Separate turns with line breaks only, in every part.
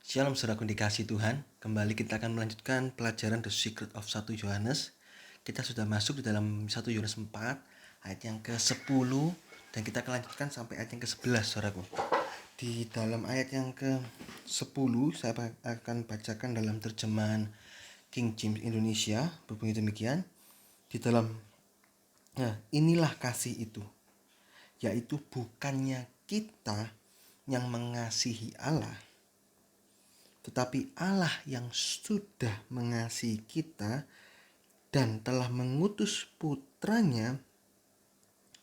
Shalom saudaraku dikasih Tuhan. Kembali kita akan melanjutkan pelajaran The Secret of 1 Yohanes. Kita sudah masuk di dalam 1 Yohanes 4 ayat yang ke-10 dan kita akan lanjutkan sampai ayat yang ke-11 saudaraku. Di dalam ayat yang ke-10 saya akan bacakan dalam terjemahan King James Indonesia, berbunyi demikian. Di dalam inilah kasih itu, yaitu bukannya kita yang mengasihi Allah, tetapi Allah yang sudah mengasihi kita dan telah mengutus putranya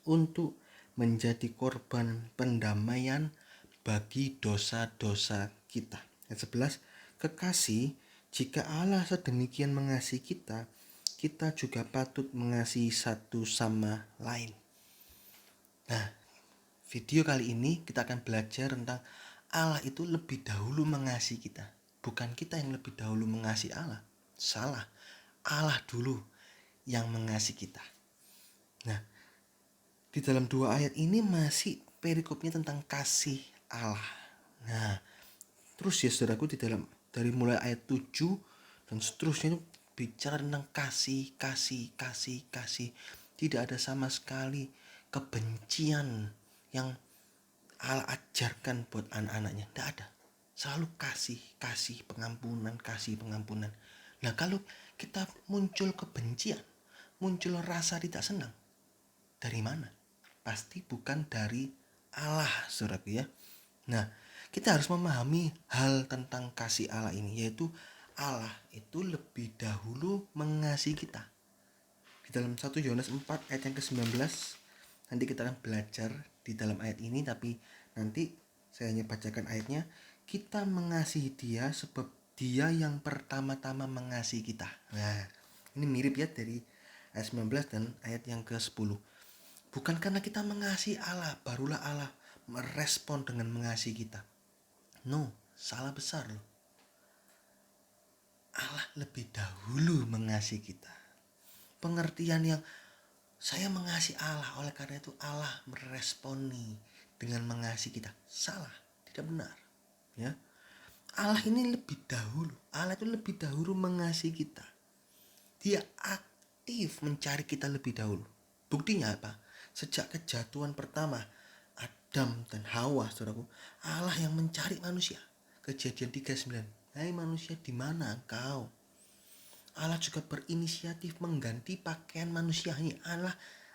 untuk menjadi korban pendamaian bagi dosa-dosa kita. Ayat 11, kekasih, jika Allah sedemikian mengasihi kita, kita juga patut mengasihi satu sama lain. Nah, video kali ini kita akan belajar tentang Allah itu lebih dahulu mengasihi kita. Bukan kita yang lebih dahulu mengasihi Allah. Salah. Allah dulu yang mengasihi kita. Nah, di dalam dua ayat ini masih perikopnya tentang kasih Allah. Nah, terus ya saudaraku, dari mulai ayat 7 dan seterusnya itu bicara tentang kasih. Tidak ada sama sekali kebencian yang Allah ajarkan buat anak-anaknya. Tidak ada. Selalu kasih pengampunan. Nah, kalau kita muncul kebencian, muncul rasa tidak senang, dari mana? Pasti bukan dari Allah, saudaraku ya. Nah, kita harus memahami hal tentang kasih Allah ini, yaitu Allah itu lebih dahulu mengasihi kita. Di dalam 1 Yohanes 4 ayat yang ke-19, nanti kita akan belajar di dalam ayat ini, tapi nanti saya hanya bacakan ayatnya. Kita mengasihi dia sebab dia yang pertama-tama mengasihi kita. Nah, ini mirip ya dari ayat 19 dan ayat yang ke-10. Bukan karena kita mengasihi Allah, barulah Allah merespon dengan mengasihi kita. No, salah besar loh. Allah lebih dahulu mengasihi kita. Pengertian yang saya mengasihi Allah, oleh karena itu Allah meresponi dengan mengasihi kita. Salah, tidak benar. Ya, Allah ini lebih dahulu. Allah itu lebih dahulu mengasihi kita. Dia aktif mencari kita lebih dahulu. Buktinya apa? Sejak kejatuhan pertama Adam dan Hawa, saudaraku, Allah yang mencari manusia. Kejadian 39. Hai manusia, di mana engkau? Allah juga berinisiatif mengganti pakaian manusia. Ini Allah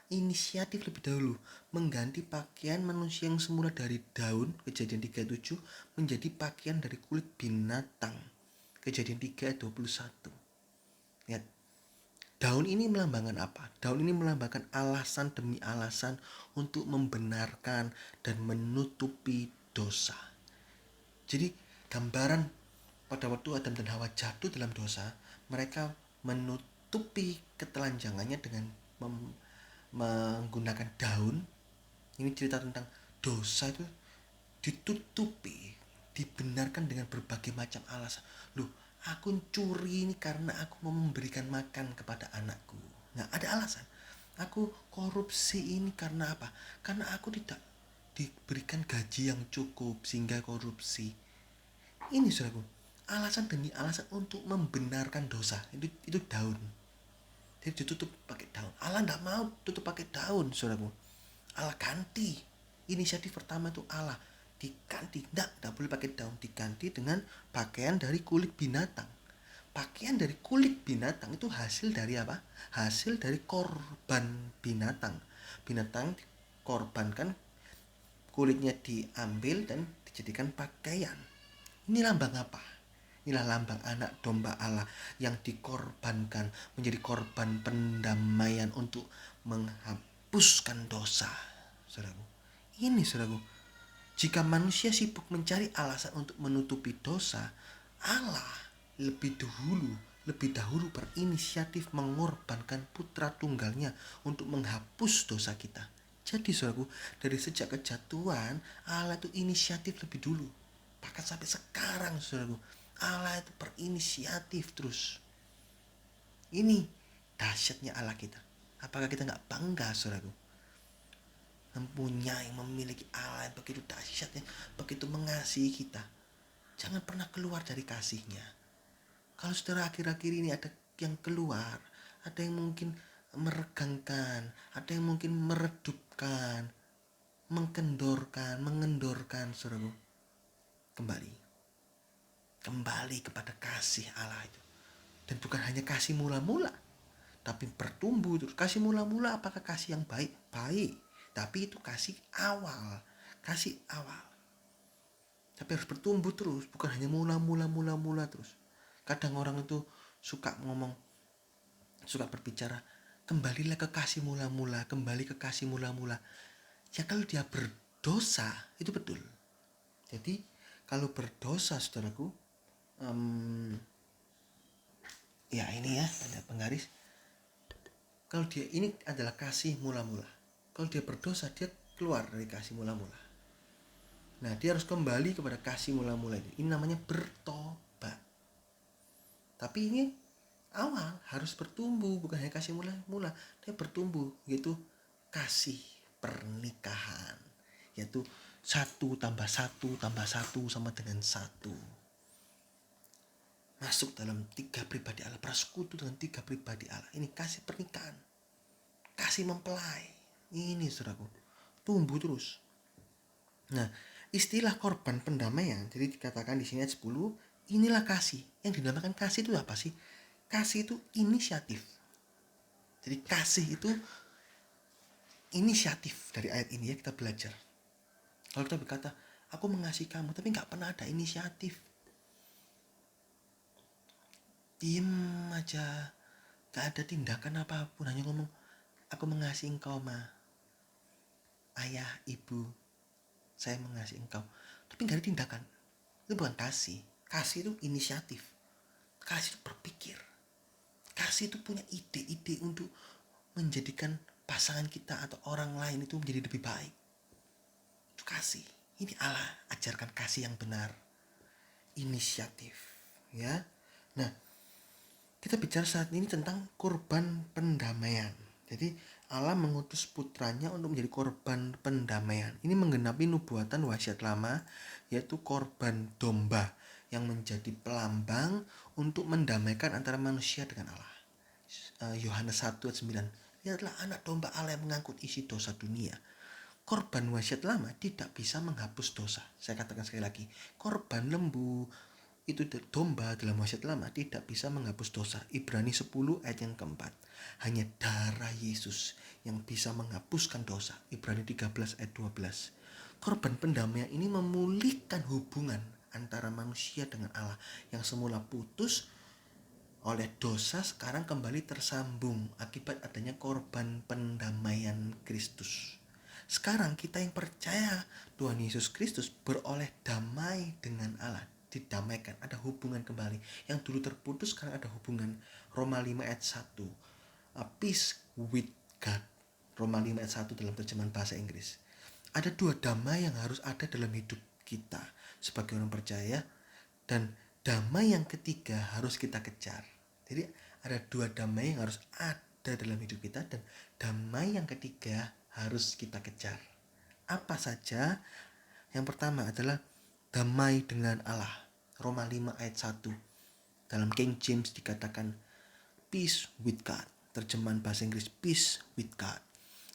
inisiatif lebih dahulu mengganti pakaian manusia yang semula dari daun, Kejadian 37, menjadi pakaian dari kulit binatang, Kejadian 3 ayat 21. Lihat, daun ini melambangkan apa? Daun ini melambangkan alasan demi alasan untuk membenarkan dan menutupi dosa. Jadi gambaran pada waktu Adam dan Hawa jatuh dalam dosa, mereka menutupi ketelanjangannya dengan menggunakan daun. Ini cerita tentang dosa itu ditutupi, dibenarkan dengan berbagai macam alasan. Loh, aku curi ini karena aku mau memberikan makan kepada anakku. Nah, ada alasan. Aku korupsi ini karena apa? Karena aku tidak diberikan gaji yang cukup sehingga korupsi. Ini saudaraku, alasan demi alasan untuk membenarkan dosa. Itu daun. Jadi ditutup pakai daun. Allah tidak mau tutup pakai daun, saudaraku. Allah ganti. Inisiatif pertama itu Allah diganti. Tidak boleh pakai daun, diganti dengan pakaian dari kulit binatang. Pakaian dari kulit binatang itu hasil dari apa? Hasil dari korban binatang. Binatang dikorbankan, kulitnya diambil dan dijadikan pakaian. Ini lambang apa? Inilah lambang anak domba Allah yang dikorbankan menjadi korban pendamaian untuk menghapuskan dosa. Saudaraku, ini saudaraku, jika manusia sibuk mencari alasan untuk menutupi dosa, Allah lebih dahulu berinisiatif mengorbankan putra tunggalnya untuk menghapus dosa kita. Jadi saudaraku, dari sejak kejatuhan Allah itu inisiatif lebih dulu. Bahkan sampai sekarang saudaraku, Allah itu berinisiatif terus. Ini dahsyatnya Allah kita. Apakah kita gak bangga saudaraku? Memiliki Allah yang begitu dahsyatnya, begitu mengasihi kita. Jangan pernah keluar dari kasihnya. Kalau saudara akhir-akhir ini ada yang keluar, ada yang mungkin meregangkan, ada yang mungkin meredupkan, mengendorkan, saudaraku, kembali kepada kasih Allah itu. Dan bukan hanya kasih mula-mula, tapi bertumbuh terus. Kasih mula-mula apakah kasih yang baik? Baik, tapi itu kasih awal. Tapi harus bertumbuh terus, bukan hanya mula-mula terus. Kadang orang itu suka berbicara, kembalilah ke kasih mula-mula, kembali ke kasih mula-mula. Ya kalau dia berdosa, itu betul. Jadi kalau berdosa, saudaraku, ya ini ya, ada penggaris. Kalau dia ini adalah kasih mula-mula. Kalau dia berdosa, dia keluar dari kasih mula-mula. Nah, dia harus kembali kepada kasih mula-mula ini. Ini namanya bertobat. Tapi ini awal harus bertumbuh, bukan hanya kasih mula-mula. Dia bertumbuh, yaitu kasih pernikahan. Yaitu 1 tambah 1 tambah 1 sama dengan 1. Masuk dalam 3 pribadi Allah, bersekutu dengan 3 pribadi Allah. Ini kasih pernikahan, kasih mempelai. Ini saudaraku, tumbuh terus. Nah, istilah korban pendamaian, jadi dikatakan di sini ayat 10, inilah kasih. Yang dinamakan kasih itu apa sih? Kasih itu inisiatif. Jadi kasih itu inisiatif. Dari ayat ini ya kita belajar. Kalau kita berkata, aku mengasihi kamu, tapi gak pernah ada inisiatif. Diem aja, gak ada tindakan apapun, hanya ngomong, aku mengasihi engkau ma, ayah, ibu, saya mengasihi engkau, tapi gak ada tindakan. Itu bukan kasih. Kasih itu inisiatif. Kasih itu berpikir. Kasih itu punya ide-ide untuk menjadikan pasangan kita atau orang lain itu menjadi lebih baik. Itu kasih. Ini Allah ajarkan kasih yang benar, inisiatif, ya. Nah, kita bicara saat ini tentang korban pendamaian. Jadi Allah mengutus putranya untuk menjadi korban pendamaian. Ini menggenapi nubuatan wasiat lama, yaitu korban domba yang menjadi pelambang untuk mendamaikan antara manusia dengan Allah. Yohanes 1 ayat 9. Dia adalah anak domba Allah yang mengangkut isi dosa dunia. Korban wasiat lama tidak bisa menghapus dosa. Saya katakan sekali lagi, korban lembu itu domba dalam wasiat lama tidak bisa menghapus dosa. Ibrani 10 ayat yang keempat. Hanya darah Yesus yang bisa menghapuskan dosa. Ibrani 13 ayat 12. Korban pendamaian ini memulihkan hubungan antara manusia dengan Allah yang semula putus oleh dosa, sekarang kembali tersambung akibat adanya korban pendamaian Kristus. Sekarang kita yang percaya Tuhan Yesus Kristus beroleh damai dengan Allah, didamaikan, ada hubungan kembali. Yang dulu terputus sekarang ada hubungan. Roma 5 ayat 1. Peace with God. Roma 5 ayat 1 dalam terjemahan bahasa Inggris. Ada 2 damai yang harus ada dalam hidup kita sebagai orang percaya, dan damai yang ketiga harus kita kejar. Jadi ada 2 damai yang harus ada dalam hidup kita, dan damai yang ketiga harus kita kejar. Apa saja? Yang pertama adalah damai dengan Allah. Roma 5 ayat 1. Dalam King James dikatakan peace with God. Terjemahan bahasa Inggris peace with God.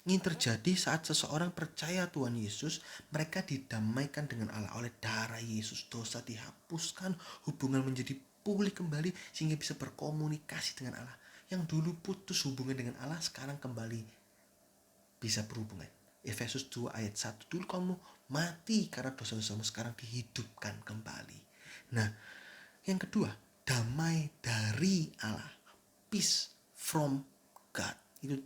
Ini terjadi saat seseorang percaya Tuhan Yesus, mereka didamaikan dengan Allah oleh darah Yesus. Dosa dihapuskan, hubungan menjadi pulih kembali sehingga bisa berkomunikasi dengan Allah. Yang dulu putus hubungan dengan Allah, sekarang kembali bisa berhubungan. Efesus 2 ayat 1. Dulu kamu mati karena dosa-dosamu, sekarang dihidupkan kembali. Nah, yang kedua, damai dari Allah. Peace from God. Itu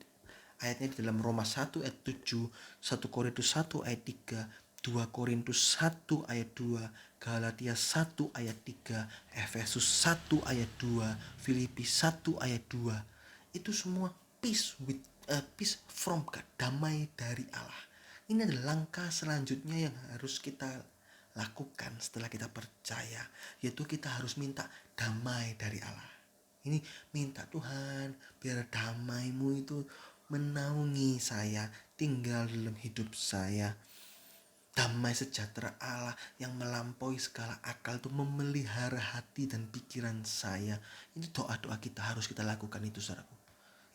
ayatnya di dalam Roma 1 ayat 7, 1 Korintus 1 ayat 3, 2 Korintus 1 ayat 2, Galatia 1 ayat 3, Efesus 1 ayat 2, Filipi 1 ayat 2. Itu semua peace from God, damai dari Allah. Ini adalah langkah selanjutnya yang harus kita lakukan setelah kita percaya, yaitu kita harus minta damai dari Allah. Ini minta, Tuhan, biar damai-Mu itu menaungi saya, tinggal dalam hidup saya. Damai sejahtera Allah yang melampaui segala akal itu memelihara hati dan pikiran saya. Ini doa-doa kita harus kita lakukan itu, saudaraku.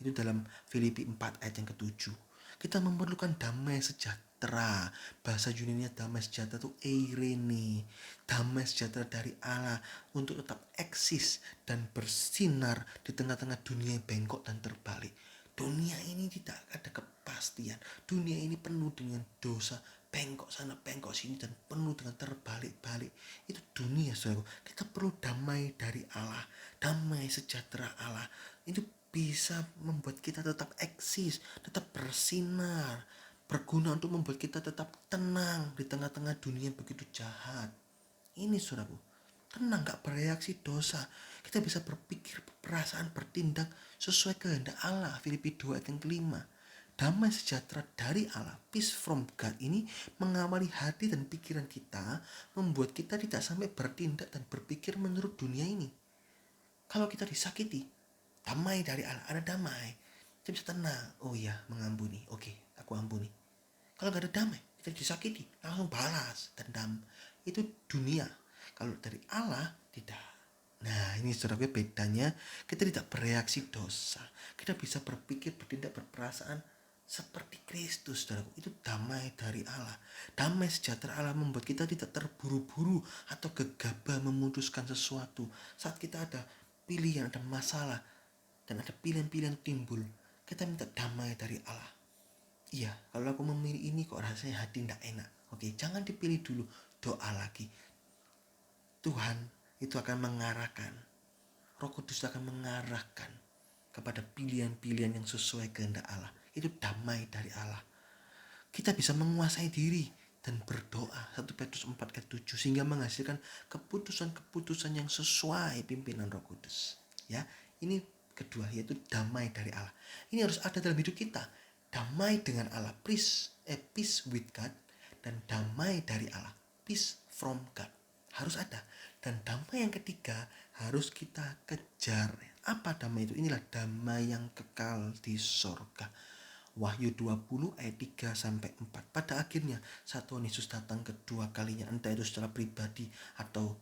Itu dalam Filipi 4 ayat yang ke-7. Kita memerlukan damai sejahtera. Bahasa Yunani damai sejahtera itu eirene. Damai sejahtera dari Allah untuk tetap eksis dan bersinar di tengah-tengah dunia yang bengkok dan terbalik. Dunia ini tidak ada kepastian. Dunia ini penuh dengan dosa, bengkok sana, bengkok sini, dan penuh dengan terbalik-balik. Itu dunia, saudaraku. Kita perlu damai dari Allah, damai sejahtera Allah. Itu bisa membuat kita tetap eksis, tetap bersinar, berguna untuk membuat kita tetap tenang di tengah-tengah dunia yang begitu jahat. Ini, saudaraku, tenang, gak bereaksi dosa. Kita bisa berpikir, perasaan, bertindak sesuai kehendak Allah. Filipi 2 ayat yang kelima. Damai sejahtera dari Allah, peace from God, ini mengawali hati dan pikiran kita, membuat kita tidak sampai bertindak dan berpikir menurut dunia ini. Kalau kita disakiti, damai dari Allah, ada damai, kita bisa tenang. Oh iya, mengampuni, oke, aku ampuni. Kalau gak ada damai, kita disakiti, langsung balas, dendam. Itu dunia. Kalau dari Allah, tidak. Nah, ini saudara, bedanya kita tidak bereaksi dosa. Kita bisa berpikir, bertindak, berperasaan seperti Kristus, saudaraku. Itu damai dari Allah. Damai sejahtera Allah membuat kita tidak terburu-buru atau gegabah memutuskan sesuatu. Saat kita ada pilihan, ada masalah, dan ada pilihan-pilihan timbul, kita minta damai dari Allah. Iya, kalau aku memilih ini kok rasanya hati tidak enak. Oke, jangan dipilih dulu, doa lagi. Tuhan itu akan mengarahkan, Roh Kudus akan mengarahkan kepada pilihan-pilihan yang sesuai kehendak Allah. Itu damai dari Allah. Kita bisa menguasai diri dan berdoa, 1 Petrus 4 ayat 7, sehingga menghasilkan keputusan-keputusan yang sesuai pimpinan Roh Kudus. Ya, ini kedua, yaitu damai dari Allah. Ini harus ada dalam hidup kita. Damai dengan Allah, peace with God, dan damai dari Allah, peace from God. Harus ada. Dan damai yang ketiga harus kita kejar. Apa damai itu? Inilah damai yang kekal di sorga. Wahyu 20 ayat 3 sampai 4. Pada akhirnya saat Tuhan Yesus datang kedua kalinya, entah itu secara pribadi atau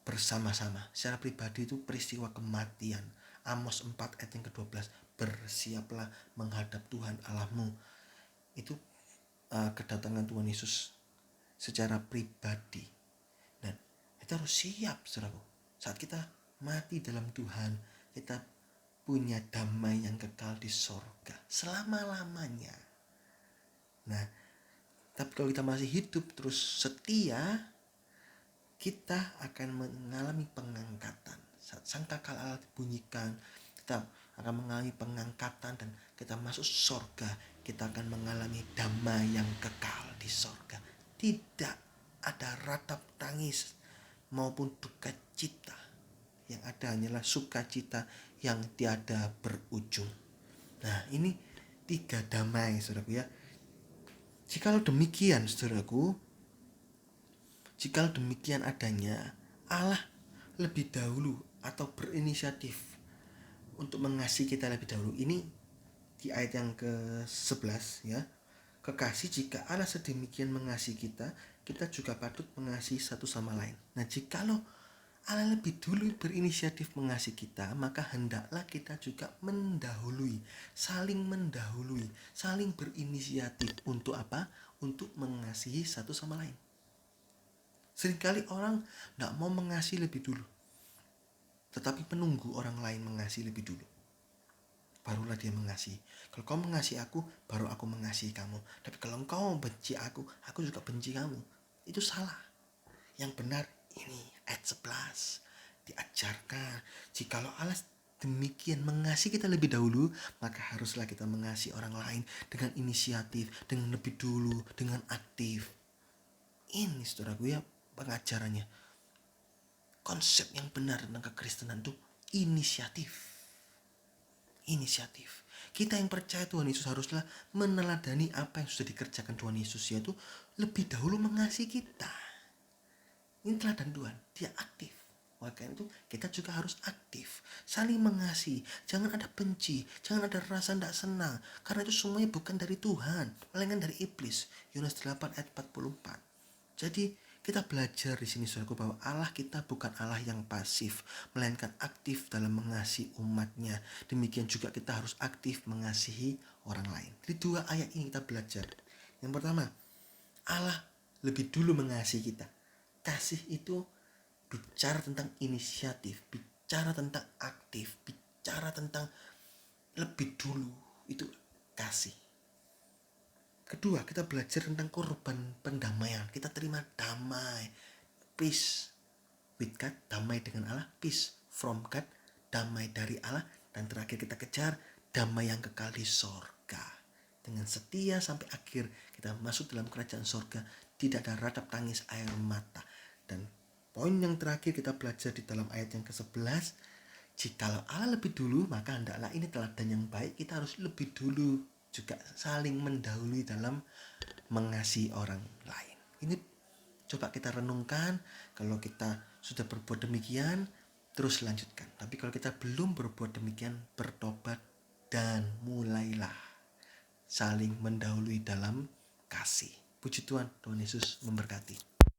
bersama-sama. Secara pribadi itu peristiwa kematian. Amos 4 ayat yang ke-12. Bersiaplah menghadap Tuhan Allahmu. Itu kedatangan Tuhan Yesus secara pribadi. Dan kita harus siap, saudaraku. Saat kita mati dalam Tuhan, kita punya damai yang kekal di sorga selama-lamanya. Nah, tapi kalau kita masih hidup terus setia, kita akan mengalami pengangkatan. Saat sangkakala Allah dibunyikan, kita akan mengalami pengangkatan dan kita masuk sorga. Kita akan mengalami damai yang kekal di sorga. Tidak ada ratap tangis maupun duka cita. Yang ada hanyalah sukacita yang tiada berujung. Nah, ini 3 damai, saudaraku ya. Jikalau demikian, saudaraku, jikalau demikian adanya, Allah lebih dahulu atau berinisiatif untuk mengasihi kita lebih dahulu. Ini di ayat yang ke-11 ya. Kekasih, jika Allah sedemikian mengasihi kita, kita juga patut mengasihi satu sama lain. Nah, jikalau Allah lebih dulu berinisiatif mengasihi kita, maka hendaklah kita juga mendahului, saling berinisiatif. Untuk apa? Untuk mengasihi satu sama lain. Seringkali orang tidak mau mengasihi lebih dulu, tetapi menunggu orang lain mengasihi lebih dulu, barulah dia mengasihi. Kalau kau mengasihi aku, baru aku mengasihi kamu. Tapi kalau kau benci aku juga benci kamu. Itu salah. Yang benar ini ayat 11 diajarkan, jikalau Allah demikian mengasihi kita lebih dahulu, maka haruslah kita mengasihi orang lain dengan inisiatif, dengan lebih dulu, dengan aktif. Ini, saudaraku ya, pengajarannya. Konsep yang benar tentang kekristenan itu inisiatif. Kita yang percaya Tuhan Yesus haruslah meneladani apa yang sudah dikerjakan Tuhan Yesus, yaitu lebih dahulu mengasihi kita. Ini teladan Tuhan, dia aktif. Oleh karena itu kita juga harus aktif, saling mengasihi, jangan ada benci, jangan ada rasa tidak senang, karena itu semuanya bukan dari Tuhan, melainkan dari iblis. Yohanes 8 ayat 44. Jadi kita belajar di sini saudaraku bahwa Allah kita bukan Allah yang pasif, melainkan aktif dalam mengasihi umatnya. Demikian juga kita harus aktif mengasihi orang lain. Di dua ayat ini kita belajar. Yang pertama, Allah lebih dulu mengasihi kita. Kasih itu bicara tentang inisiatif, bicara tentang aktif, bicara tentang lebih dulu. Itu kasih. Kedua, kita belajar tentang korban pendamaian. Kita terima damai, peace with God, damai dengan Allah, peace from God, damai dari Allah. Dan terakhir kita kejar damai yang kekal di sorga. Dengan setia sampai akhir kita masuk dalam kerajaan sorga, tidak ada ratap tangis air mata. Dan poin yang terakhir kita belajar di dalam ayat yang ke-11, jikalau Allah lebih dulu, maka hendaklah ini teladan yang baik, kita harus lebih dulu juga saling mendahului dalam mengasihi orang lain. Ini coba kita renungkan. Kalau kita sudah berbuat demikian, terus lanjutkan. Tapi kalau kita belum berbuat demikian, bertobat dan mulailah saling mendahului dalam kasih. Puji Tuhan, Tuhan Yesus memberkati.